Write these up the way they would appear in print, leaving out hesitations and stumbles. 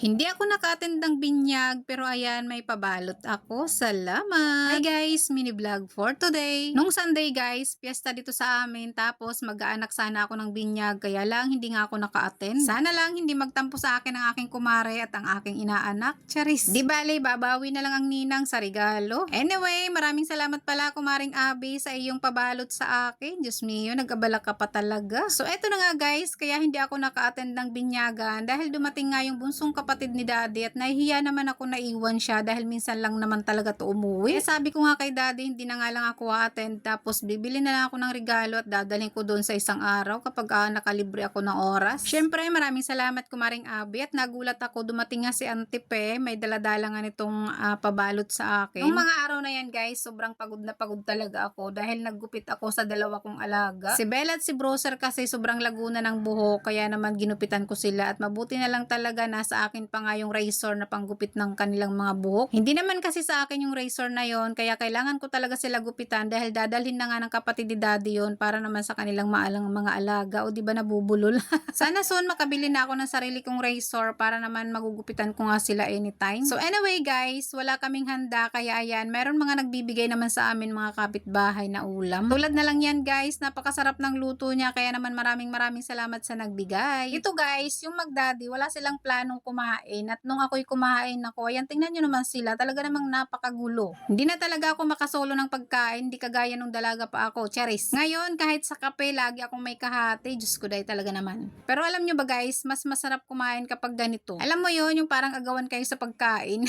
Hindi ako naka-attend ng binyag, pero ayan, may pabalot ako. Salamat! Hi guys, mini vlog for today. Nung Sunday guys, piyesta dito sa amin, tapos mag-aanak sana ako ng binyag, kaya lang hindi nga ako naka-attend. Sana lang hindi magtampo sa akin ang aking kumare at ang aking inaanak. Charis! Di bale, babawi na lang ang ninang sa regalo. Anyway, maraming salamat pala kumaring Abby sa iyong pabalot sa akin. Diyos mio, nag-abala ka pa talaga. So eto na nga guys, kaya hindi ako naka-attend ng binyagan dahil dumating nga yung bunsong kapatid ni daddy at nahihiya naman ako na iwan siya dahil minsan lang naman talaga to umuwi. Kaya sabi ko nga kay daddy, hindi na nga lang ako attend, tapos bibili na lang ako ng regalo at dadalhin ko doon sa isang araw kapag nakalibre ako ng oras. Syempre maraming salamat kumaring Abby at nagulat ako, dumating nga si Auntie Pe, may daladala nga nitong pabalot sa akin. Nung mga araw na yan guys, sobrang pagod na pagod talaga ako dahil naggupit ako sa dalawa kong alaga. Si Bella at si Browser kasi sobrang laguna ng buhok, kaya naman ginupitan ko sila at mabuti na lang talaga nasa akin pa nga yung razor na panggupit ng kanilang mga buhok. Hindi naman kasi sa akin yung razor na yon, kaya kailangan ko talaga sila gupitan dahil dadalhin na nga ng kapatid ni daddy yon para naman sa kanilang maalang mga alaga, o di ba nabubulol. Sana soon makabili na ako ng sarili kong razor para naman magugupitan ko nga sila anytime. So anyway guys, wala kaming handa, kaya ayan, meron mga nagbibigay naman sa amin mga kapitbahay na ulam. Tulad na lang yan guys, napakasarap ng luto niya, kaya naman maraming salamat sa nagbigay. Ito guys, yung magdaddy, wala silang planong kumain, at nung ako'y kumain ako, ayan, tingnan nyo naman sila, talaga namang napakagulo. Hindi na talaga ako makasolo ng pagkain, hindi kagaya nung dalaga pa ako, charis. Ngayon, kahit sa kape, lagi akong may kahati, Diyos ko day talaga naman. Pero alam nyo ba guys, mas masarap kumain kapag ganito. Alam mo yon, yung parang agawan kayo sa pagkain.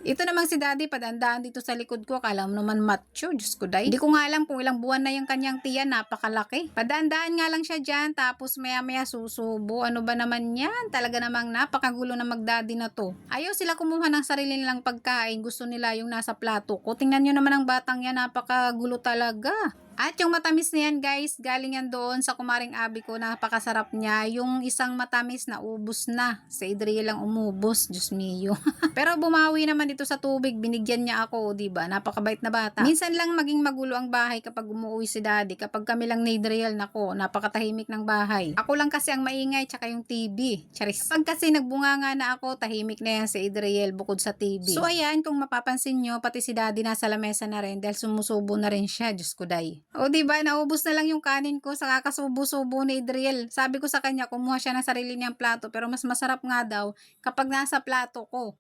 Ito namang si daddy, padandaan dito sa likod ko, akala mo naman macho, Diyos ko day. Hindi ko nga alam kung ilang buwan na yung kanyang tiyan, napakalaki. Padandaan nga lang siya dyan, tapos maya maya susubo. Ano ba naman yan? Talaga namang napakagulo na magdaddy na to. Ayaw sila kumuha ng sarili nilang pagkain, gusto nila yung nasa plato ko. Tingnan nyo naman ang batang yan, napakagulo talaga. At yung matamis na yan guys, galing yan doon sa kumaring Abby ko, napakasarap niya. Yung isang matamis na ubos na. Si Adriel lang umubos, Diyos mio. Pero bumawi naman dito sa tubig, binigyan niya ako, diba? Napakabait na bata. Minsan lang maging magulo ang bahay kapag umuwi si daddy. Kapag kami lang ni Adriel, nako, napakatahimik ng bahay. Ako lang kasi ang maingay, tsaka yung TV. Charis. Kapag kasi nagbunganga na ako, tahimik na yan si Adriel bukod sa TV. So ayan, kung mapapansin nyo, pati si daddy nasa lamesa na rin dahil sumusubo na rin siya, Diyos ko day. O diba, naubos na lang yung kanin ko sa kakasubo-subo ni Adriel. Sabi ko sa kanya, kumuha siya ng sarili niyang plato, pero mas masarap nga daw kapag nasa plato ko.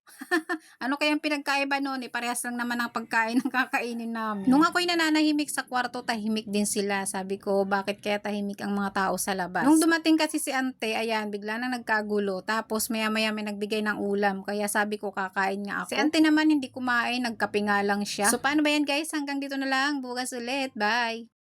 Ano kayang pinagkaiba noon? Parehas lang naman ang pagkain ng kakainin namin. Nung ako'y nananahimik sa kwarto, tahimik din sila. Sabi ko, bakit kaya tahimik ang mga tao sa labas? Nung dumating kasi si ante, ayan, bigla nang nagkagulo. Tapos maya-maya may nagbigay ng ulam. Kaya sabi ko, kakain nga ako. Si ante naman hindi kumain, nagkape nga lang siya. So paano ba yan guys? Hanggang dito na lang. Bukas ulit. Bye!